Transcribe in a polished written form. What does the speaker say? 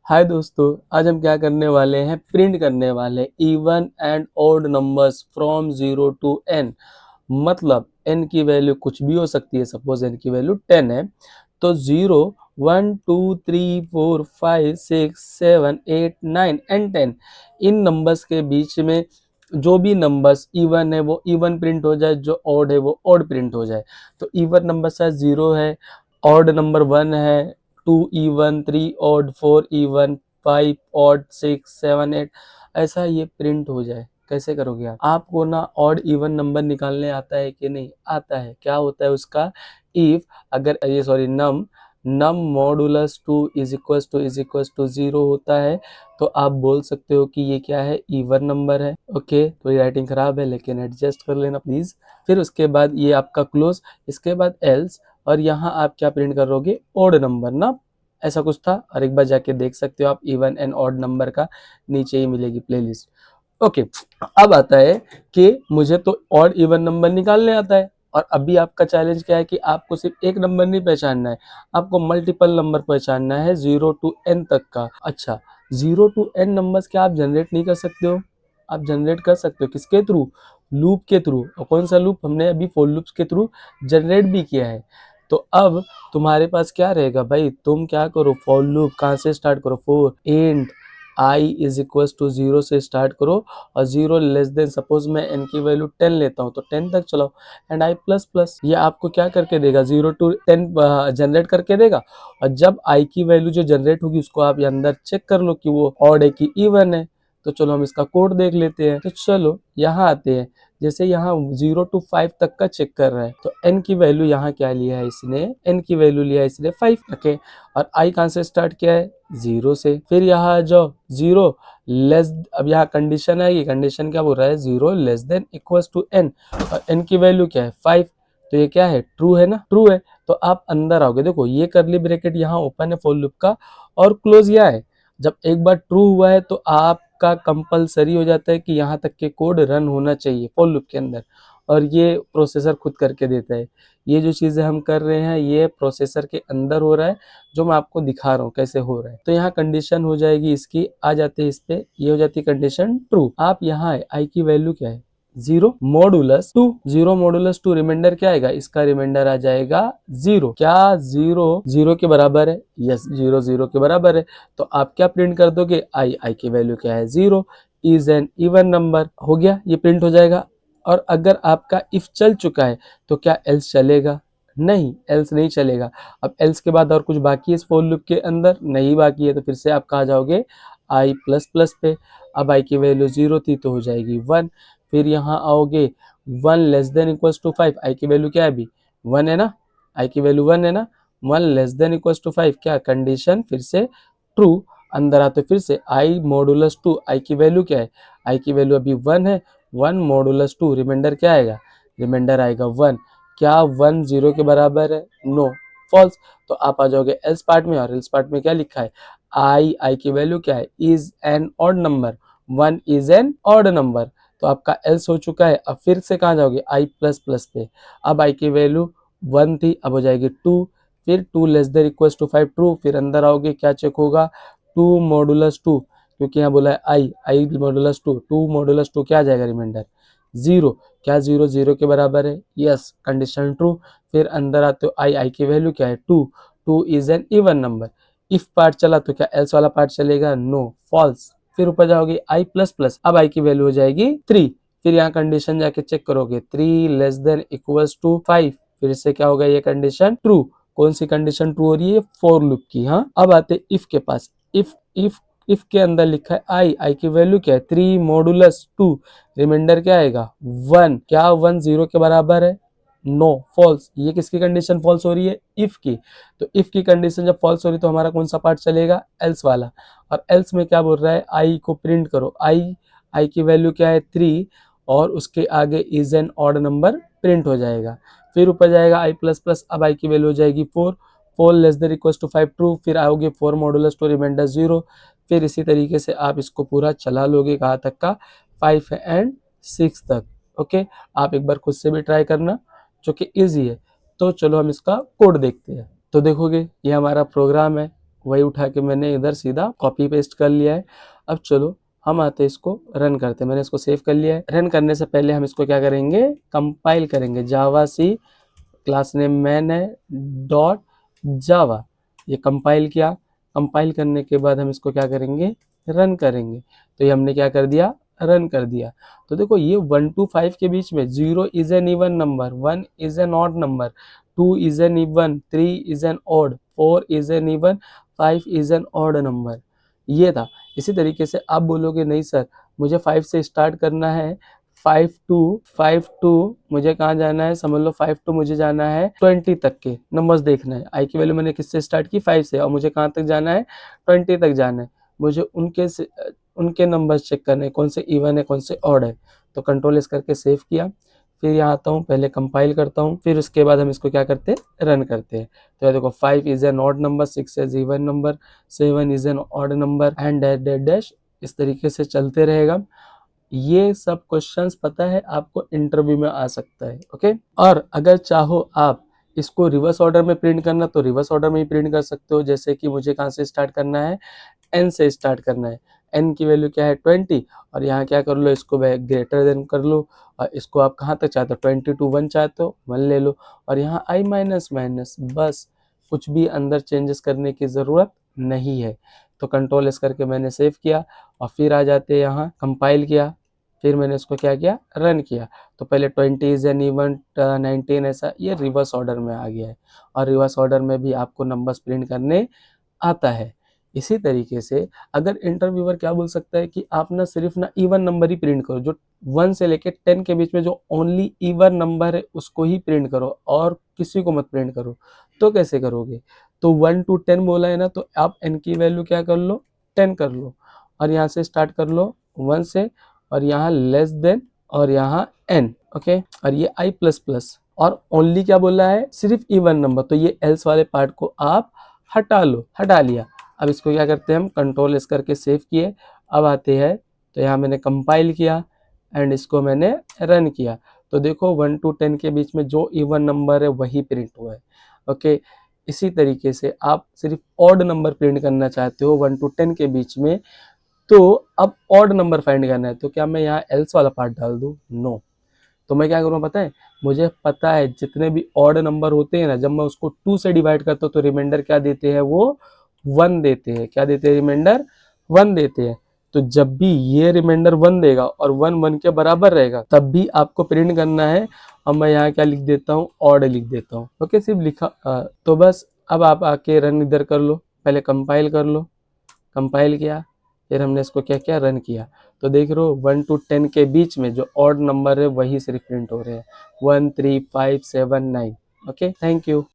हाय दोस्तों, आज हम क्या करने वाले हैं, प्रिंट करने वाले हैं even and odd numbers from 0 to n। मतलब n की वैल्यू कुछ भी हो सकती है। सपोज n की वैल्यू 10 है तो 0 1 2 3 4 5 6 7 8 9 एंड 10 इन नंबर्स के बीच में जो भी नंबर्स इवन है वो इवन प्रिंट हो जाए, जो ऑड है वो ऑड प्रिंट हो जाए। तो इवन नंबर साइज 0 है, ऑड नंबर 1 है, 2 इवन, 3 ऑड, 4 इवन, 5 ऑड, 6 7 8 ऐसा ये प्रिंट हो जाए। कैसे करोगे आप? आपको ना ऑड इवन नंबर निकालने आता है कि नहीं आता है? क्या होता है उसका, इफ अगर ये sorry num modulus 2 is equal to 0 होता है तो आप बोल सकते हो कि ये क्या है, इवन नंबर है। ओके, तो ये राइटिंग खराब है लेकिन एडजस्ट कर लेना प्लीज। फिर उसके बाद ये आपका क्लोज, इसके बाद एल्स, और यहाँ आप क्या प्रिंट करोगे, ऑड नंबर ना, ऐसा कुछ था। और एक बार जाके देख सकते हो आप, इवन एंड ऑड नंबर का नीचे ही मिलेगी प्लेलिस्ट। ओके, अब आता है कि मुझे तो ऑड इवन नंबर निकालने आता है, और अभी आपका चैलेंज क्या है कि आपको सिर्फ एक नंबर नहीं पहचानना है, आपको मल्टीपल नंबर पहचानना है 0 टू n तक का। अच्छा, 0 टू n नंबर्स क्या आप जनरेट नहीं कर सकते हो? आप जनरेट कर सकते हो, किसके थ्रू, लूप के थ्रू। और कौन सा लूप, हमने अभी फॉर लूप्स के थ्रू जनरेट भी किया है। तो अब तुम्हारे पास क्या रहेगा भाई, तुम क्या करो, फॉर लूप कहाँ से स्टार्ट करो, for int I is equal to 0 से स्टार्ट करो, और 0 लेस देन, सपोज मैं n की वैल्यू 10 लेता हूँ तो 10 तक चलाओ, एंड आई प्लस प्लस। ये आपको क्या करके देगा, 0 टू 10 जनरेट करके देगा। और जब i की वैल्यू जो जनरेट होगी उसको आप अंदर चेक कर लो कि वो ऑड है कि इवन है। तो चलो हम इसका कोड देख लेते हैं। तो चलो यहाँ आते हैं, जैसे यहाँ 0 टू 5 तक का चेक कर रहा है तो n की वैल्यू यहाँ क्या लिया है इसने, n की वैल्यू लिया है इसने 5। ओके, और i कहाँ से स्टार्ट किया है, 0 से। फिर यहाँ जो 0 लेस, अब यहाँ कंडीशन आएगी, कंडीशन क्या बोल रहा है, 0 less than equals to n, और n की वैल्यू क्या है 5। तो ये क्या है, ट्रू है ना, ट्रू है। तो आप अंदर आओगे, देखो ये करली ब्रैकेट यहाँ ओपन है फॉर लूप का, और क्लोज यहाँ है। जब एक बार ट्रू हुआ है तो आपका कंपलसरी हो जाता है कि यहाँ तक के कोड रन होना चाहिए फॉर लूप के अंदर, और ये प्रोसेसर खुद करके देता है। ये जो चीज़ें हम कर रहे हैं ये प्रोसेसर के अंदर हो रहा है, जो मैं आपको दिखा रहा हूँ कैसे हो रहा है। तो यहाँ कंडीशन हो जाएगी इसकी, आ जाते हैं इस पे, ये हो जाती है कंडीशन ट्रू। आप यहाँ है, आई की वैल्यू क्या है, 0 मॉडुलस 2, 0 मॉडुलस 2, रिमाइंडर क्या आएगा, इसका रिमाइंडर आ जाएगा 0। क्या 0 0 के बराबर है, यस 0 0 के बराबर है। तो आप क्या प्रिंट कर दोगे, आई की वैल्यू क्या है 0, इज एन इवन नंबर, हो गया, ये प्रिंट हो जाएगा। और अगर आपका इफ चल चुका है तो क्या एल्स चलेगा, नहीं, एल्स नहीं चलेगा। अब एल्स के बाद और कुछ बाकी है इस फॉर लूप के अंदर, नहीं बाकी है, तो फिर से आप कहाँ जाओगे, आई प्लस प्लस पे। अब आई की वैल्यू 0 थी तो हो जाएगी 1। फिर यहाँ आओगे 1 लेस देन इक्वल्स टू 5, आई की वैल्यू क्या है अभी 1 है ना, आई की वैल्यू 1 है ना, 1 लेस देन इक्वल्स टू 5, क्या कंडीशन फिर से ट्रू। अंदर आते फिर से आई मॉडुलस 2, आई की वैल्यू क्या है, आई की वैल्यू अभी 1 है, 1 मॉडुलस 2, रिमाइंडर क्या आएगा, रिमाइंडर आएगा 1। क्या 1 0 के बराबर है, नो, फॉल्स। तो आप आ जाओगे एल्स पार्ट में, और एल्स पार्ट में क्या लिखा है, आई की वैल्यू क्या है, is an odd number, 1 is an odd number. तो आपका एल्स हो चुका है। अब फिर से कहाँ जाओगे, आई प्लस प्लस पे। अब आई की वैल्यू 1 थी, अब हो जाएगी 2। फिर 2 less than equals to 5, true. फिर अंदर आओगे, क्या चेक होगा, 2 मॉडुलस 2, क्योंकि यहाँ बोला है आई मॉडुलस 2, 2 मॉडुलस 2 क्या आ जाएगा, रिमाइंडर 0। क्या 0 0 के बराबर है, यस, कंडीशन ट्रू। फिर अंदर आते हो, आई की वैल्यू क्या है 2, 2 is an even number. If part चला तो क्या एल्स वाला पार्ट चलेगा, नो, फॉल्स। फिर ऊपर जाओगे आई प्लस प्लस, अब आई की वैल्यू हो जाएगी 3। फिर यहाँ कंडीशन जाके चेक करोगे, 3 लेस देन इक्वल्स टू 5, फिर से क्या होगा, ये कंडीशन ट्रू। कौन सी कंडीशन ट्रू हो रही है, फॉर लूप की। हाँ, अब आते इफ के पास। इफ के अंदर लिखा है आई की वैल्यू क्या है 3 मॉडुलस 2, रिमाइंडर क्या आएगा 1। क्या 1 0 के बराबर है, नो, फॉल्स। ये किसकी कंडीशन फॉल्स हो रही है, इफ की। तो इफ की कंडीशन जब फॉल्स हो रही है तो हमारा कौन सा पार्ट चलेगा, एल्स वाला। और एल्स में क्या बोल रहा है, आई को प्रिंट करो, आई की वैल्यू क्या है 3, और उसके आगे is an odd number print हो जाएगा। फिर ऊपर जाएगा आई प्लस प्लस, अब आई की वैल्यू हो जाएगी 4, 4 less than equals to 5, true. फिर आओगे 4 मॉडुलस 2, रिमाइंडर 0। फिर इसी तरीके से आप इसको पूरा चला लोगे, कहाँ तक का, 5 एंड 6 तक। ओके, आप एक बार खुद से भी ट्राई करना, जो कि ईजी है। तो चलो हम इसका कोड देखते हैं। तो देखोगे ये हमारा प्रोग्राम है, वही उठा के मैंने इधर सीधा कॉपी पेस्ट कर लिया है। अब चलो हम आते इसको रन करते हैं। मैंने इसको सेव कर लिया है। रन करने से पहले हम इसको क्या करेंगे, कंपाइल करेंगे। जावा सी क्लास नेम मैन है डॉट जावा, ये कंपाइल किया। कंपाइल करने के बाद हम इसको क्या करेंगे, रन करेंगे। तो ये हमने क्या कर दिया, रन कर दिया। तो देखो ये 1 to 5 के बीच में 0 is an even number, 1 is an odd number, 2 is an even, 3 is an odd, 4 is an even, 5 is an odd number, ये था। इसी तरीके से आप बोलोगे नहीं सर मुझे 5 से स्टार्ट करना है, 5 to मुझे कहाँ जाना है, समझ लो 5 to मुझे जाना है 20 तक के नंबर्स देखना है। आई की वैल्यू मैंने किससे स्टार्ट की, 5 से, और मुझे कहाँ तक जाना है, 20 तक जाना है। मुझे उनके नंबर्स चेक करने हैं, कौन से इवन है कौन से ऑड है। तो कंट्रोल एस करके सेव किया। फिर यहाँ आता हूँ, पहले कंपाइल करता हूँ, फिर उसके बाद हम इसको क्या करते हैं, रन करते हैं। तो देखो 5 is an odd number, 6 is even number, 7 is an odd number, and dash dash dash, इस तरीके से चलते रहेगा। ये सब क्वेश्चंस पता है आपको इंटरव्यू में आ सकता है। ओके, और अगर चाहो आप इसको रिवर्स ऑर्डर में प्रिंट करना तो रिवर्स ऑर्डर में ही प्रिंट कर सकते हो। जैसे कि मुझे कहाँ से स्टार्ट करना है, n से स्टार्ट करना है। n की वैल्यू क्या है 20, और यहाँ क्या कर लो, इसको ग्रेटर देन कर लो, और इसको आप कहाँ तक चाहते हो, 20 to 1 चाहते हो 1 ले लो, और यहाँ i माइनस माइनस, बस कुछ भी अंदर चेंजेस करने की ज़रूरत नहीं है। तो कंट्रोल एस करके मैंने सेव किया, और फिर आ जाते यहाँ, कंपाइल किया, फिर मैंने इसको क्या किया, रन किया। तो पहले 20 इज एन इवन, 19 ऐसा, ये रिवर्स ऑर्डर में आ गया है। और रिवर्स ऑर्डर में भी आपको नंबर्स प्रिंट करने आता है। इसी तरीके से अगर इंटरव्यूअर क्या बोल सकता है कि आप ना सिर्फ ना इवन नंबर ही प्रिंट करो, जो 1 से लेके 10 के बीच में जो ओनली इवन नंबर है उसको ही प्रिंट करो और किसी को मत प्रिंट करो। तो कैसे करोगे, तो 1 to 10 बोला है ना, तो आप n की वैल्यू क्या कर लो, 10 कर लो, और यहाँ से स्टार्ट कर लो 1 से, और यहाँ लेस देन, और यहाँ n, ओके, और ये i प्लस प्लस, और ओनली क्या बोला है, सिर्फ इवन नंबर। तो ये एल्स वाले पार्ट को आप हटा लो, हटा लिया। अब इसको क्या करते हैं हम, कंट्रोल एस करके सेव किए। अब आते हैं, तो यहाँ मैंने कंपाइल किया एंड इसको मैंने रन किया। तो देखो 1 to 10 के बीच में जो इवन नंबर है वही प्रिंट हुआ है। ओके, इसी तरीके से आप सिर्फ ऑड नंबर प्रिंट करना चाहते हो 1 to 10 के बीच में, तो अब ऑड नंबर फाइंड करना है। तो क्या मैं यहाँ एल्स वाला पार्ट डाल दूँ, नो। तो मैं क्या करूँ पता है, मुझे पता है जितने भी ऑड नंबर होते हैं ना, जब मैं उसको 2 से डिवाइड करता हूँ तो रिमाइंडर क्या देते हैं, वो 1 देते हैं। क्या देते हैं, रिमाइंडर 1 देते हैं। तो जब भी ये रिमाइंडर 1 देगा और 1 1 के बराबर रहेगा तब भी आपको प्रिंट करना है। अब मैं यहाँ क्या लिख देता हूँ, ऑड लिख देता हूँ। ओके, सिर्फ लिखा तो बस। अब आप आके रन इधर कर लो, पहले कंपाइल कर लो, कंपाइल किया, फिर हमने इसको क्या किया, रन किया। तो देख रहे हो 1 to 10 के बीच में जो ऑड नंबर है वही सिर्फ प्रिंट हो रहे हैं, 1 3 5 7 9। Okay, thank you.